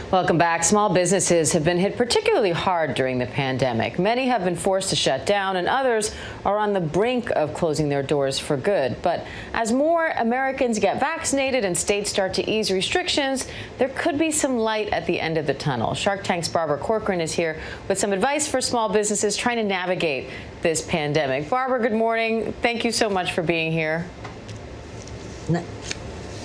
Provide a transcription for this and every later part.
Welcome back. Small businesses have been hit particularly hard during the pandemic. Many have been forced to shut down, and others are on the brink of closing their doors for good. But as more Americans get vaccinated and states start to ease restrictions, there could be some light at the end of the tunnel. Shark Tank's Barbara Corcoran is here with some advice for small businesses trying to navigate this pandemic. Barbara, good morning. Thank you so much for being here.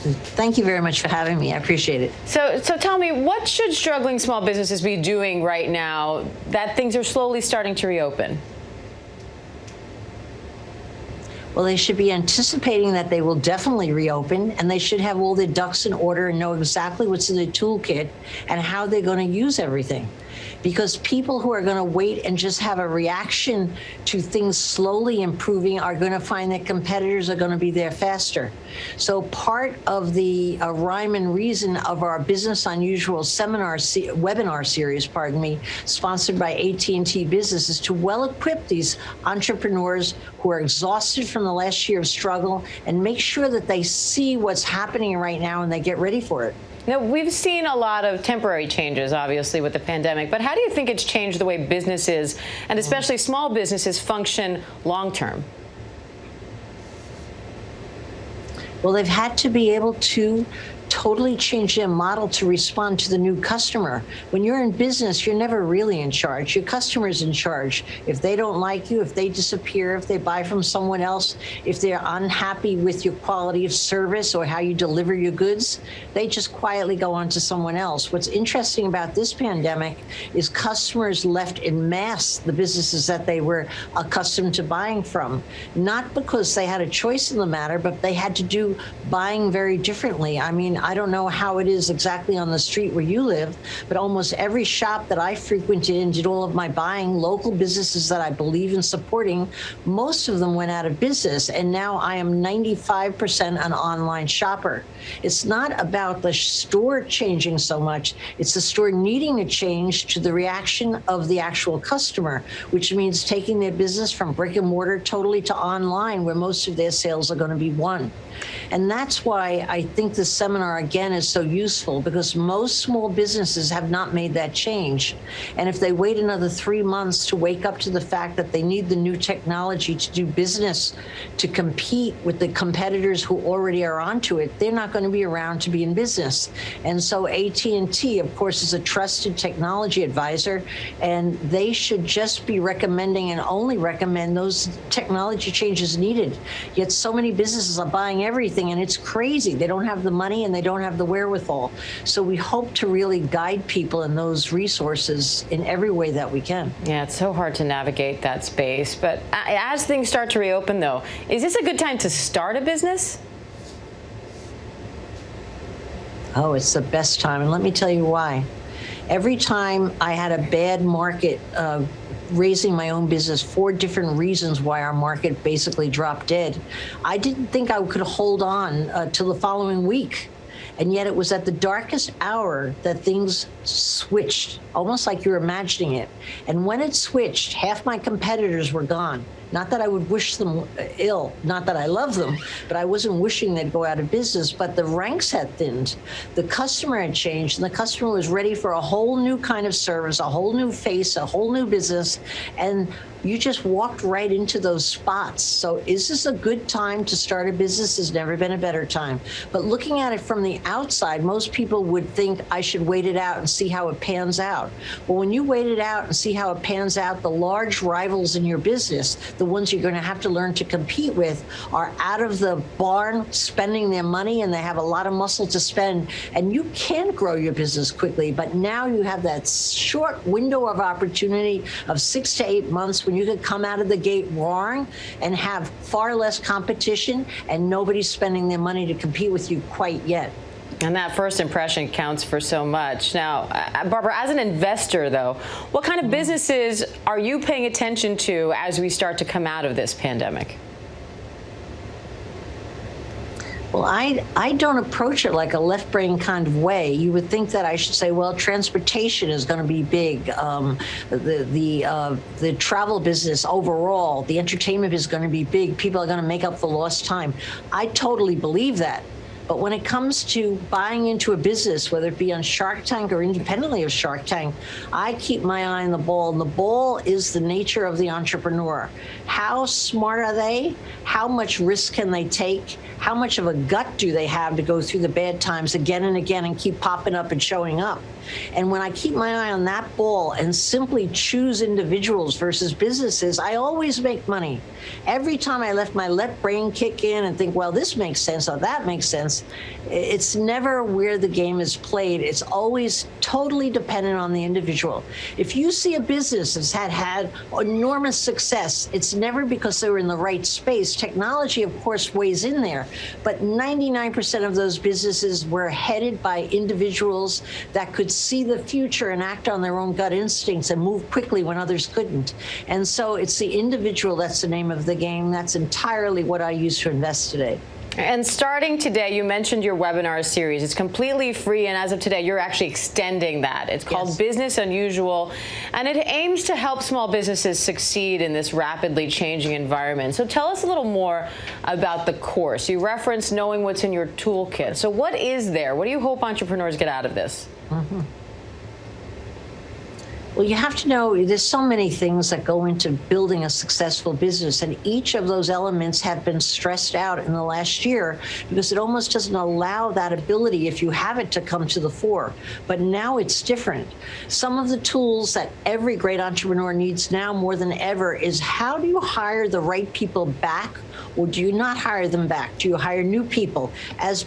Thank you very much for having me. I appreciate it. So tell me, what should struggling small businesses be doing right now that things are slowly starting to reopen? Well, they should be anticipating that they will definitely reopen, and they should have all their ducks in order and know exactly what's in their toolkit and how they're going to use everything. Because people who are going to wait and just have a reaction to things slowly improving are going to find that competitors are going to be there faster. So part of the rhyme and reason of our Business Unusual webinar series, sponsored by AT&T Business, is to well equip these entrepreneurs who are exhausted from the last year of struggle and make sure that they see what's happening right now and they get ready for it. Now, we've seen a lot of temporary changes, obviously, with the pandemic, but how do you think it's changed the way businesses, and especially small businesses, function long term? Well, they've had to be able to totally change their model to respond to the new customer. When you're in business, you're never really in charge. Your customer's in charge. If they don't like you, if they disappear, if they buy from someone else, if they're unhappy with your quality of service or how you deliver your goods, they just quietly go on to someone else. What's interesting about this pandemic is customers left en masse the businesses that they were accustomed to buying from, not because they had a choice in the matter, but they had to do buying very differently. I mean, I don't know how it is exactly on the street where you live, but almost every shop that I frequented and did all of my buying, local businesses that I believe in supporting, most of them went out of business. And now I am 95% an online shopper. It's not about the store changing so much. It's the store needing to change to the reaction of the actual customer, which means taking their business from brick and mortar totally to online, where most of their sales are going to be won. And that's why I think this seminar, again, is so useful, because most small businesses have not made that change. And if they wait another 3 months to wake up to the fact that they need the new technology to do business, to compete with the competitors who already are onto it, they're not going to be around to be in business. And so AT&T, of course, is a trusted technology advisor, and they should just be recommending and only recommend those technology changes needed. Yet so many businesses are buying everything, and it's crazy. They don't have the money and they don't have the wherewithal. So we hope to really guide people in those resources in every way that we can. Yeah, it's so hard to navigate that space. But as things start to reopen, though, is this a good time to start a business? Oh, it's the best time. And let me tell you why. Every time I had a bad market, raising my own business, 4 different reasons why our market basically dropped dead, I didn't think I could hold on till the following week. And yet it was at the darkest hour that things switched, almost like you're imagining it. And when it switched, half my competitors were gone. Not that I would wish them ill, not that I love them, but I wasn't wishing they'd go out of business. But the ranks had thinned, the customer had changed, and the customer was ready for a whole new kind of service, a whole new face, a whole new business. And you just walked right into those spots. So is this a good time to start a business? There's never been a better time. But looking at it from the outside, most people would think I should wait it out and see how it pans out. Well, when you wait it out and see how it pans out, the large rivals in your business, the ones you're going to have to learn to compete with, are out of the barn spending their money, and they have a lot of muscle to spend. And you can grow your business quickly, but now you have that short window of opportunity of 6 to 8 months when you could come out of the gate roaring and have far less competition, and nobody's spending their money to compete with you quite yet. And that first impression counts for so much. Now, Barbara, as an investor, though, what kind of businesses are you paying attention to as we start to come out of this pandemic? Well, I don't approach it like a left brain kind of way. You would think that I should say, well, transportation is going to be big. The travel business overall, the entertainment is going to be big. People are going to make up for lost time. I totally believe that. But when it comes to buying into a business, whether it be on Shark Tank or independently of Shark Tank, I keep my eye on the ball. And the ball is the nature of the entrepreneur. How smart are they? How much risk can they take? How much of a gut do they have to go through the bad times again and again and keep popping up and showing up? And when I keep my eye on that ball and simply choose individuals versus businesses, I always make money. Every time I let my brain kick in and think, well, this makes sense or that makes sense, it's never where the game is played. It's always totally dependent on the individual. If you see a business that's had enormous success, it's never because they were in the right space. Technology, of course, weighs in there, but 99% of those businesses were headed by individuals that could see the future and act on their own gut instincts and move quickly when others couldn't. And so it's the individual that's the name of the game. That's entirely what I use to invest today. And starting today, you mentioned your webinar series. It's completely free, and as of today, you're actually extending that. It's called Business Unusual, and it aims to help small businesses succeed in this rapidly changing environment. So tell us a little more about the course. You referenced knowing what's in your toolkit. So what is there? What do you hope entrepreneurs get out of this? Well, you have to know there's so many things that go into building a successful business, and each of those elements have been stressed out in the last year because it almost doesn't allow that ability, if you have it, to come to the fore. But now it's different. Some of the tools that every great entrepreneur needs now more than ever is how do you hire the right people back, or do you not hire them back? Do you hire new people as the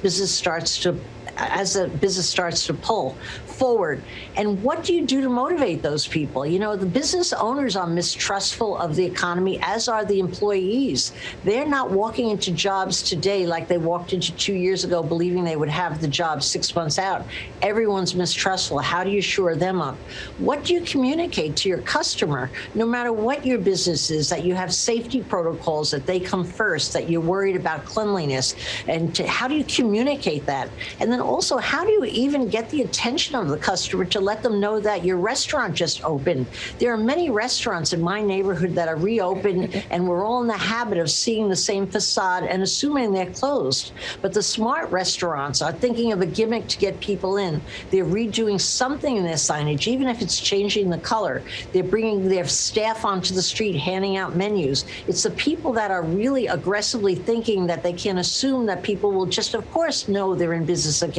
business starts to pull forward? And what do you do to motivate those people? You know, the business owners are mistrustful of the economy, as are the employees. They're not walking into jobs today like they walked into 2 years ago, believing they would have the job 6 months out. Everyone's mistrustful. How do you shore them up? What do you communicate to your customer, no matter what your business is, that you have safety protocols, that they come first, that you're worried about cleanliness? And how do you communicate that? And then also, how do you even get the attention of the customer to let them know that your restaurant just opened? There are many restaurants in my neighborhood that are reopened, and we're all in the habit of seeing the same facade and assuming they're closed. But the smart restaurants are thinking of a gimmick to get people in. They're redoing something in their signage, even if it's changing the color. They're bringing their staff onto the street, handing out menus. It's the people that are really aggressively thinking that they can assume that people will just, of course, know they're in business again.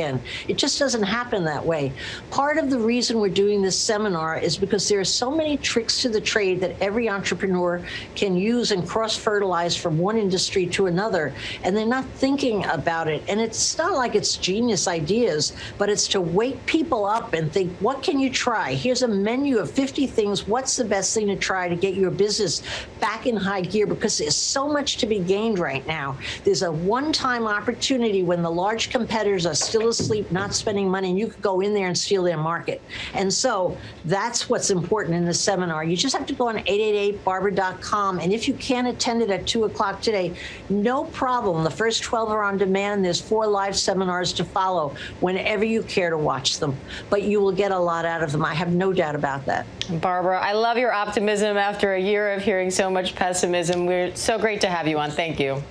It just doesn't happen that way. Part of the reason we're doing this seminar is because there are so many tricks to the trade that every entrepreneur can use and cross-fertilize from one industry to another, and they're not thinking about it. And it's not like it's genius ideas, but it's to wake people up and think, what can you try? Here's a menu of 50 things. What's the best thing to try to get your business back in high gear? Because there's so much to be gained right now. There's a one-time opportunity when the large competitors are still asleep, not spending money, and you could go in there and steal their market. And so that's what's important in the seminar. You just have to go on 888barbara.com, and if you can't attend it at 2 o'clock today, no problem. The first 12 are on demand. There's 4 live seminars to follow whenever you care to watch them. But you will get a lot out of them. I have no doubt about that. Barbara, I love your optimism after a year of hearing so much pessimism. We're so great to have you on. Thank you.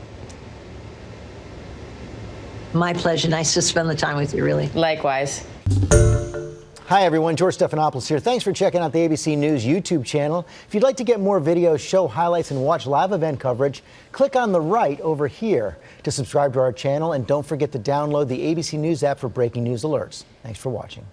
My pleasure. Nice to spend the time with you, really. Likewise. Hi, everyone. George Stephanopoulos here. Thanks for checking out the ABC News YouTube channel. If you'd like to get more videos, show highlights, and watch live event coverage, click on the right over here to subscribe to our channel. And don't forget to download the ABC News app for breaking news alerts. Thanks for watching.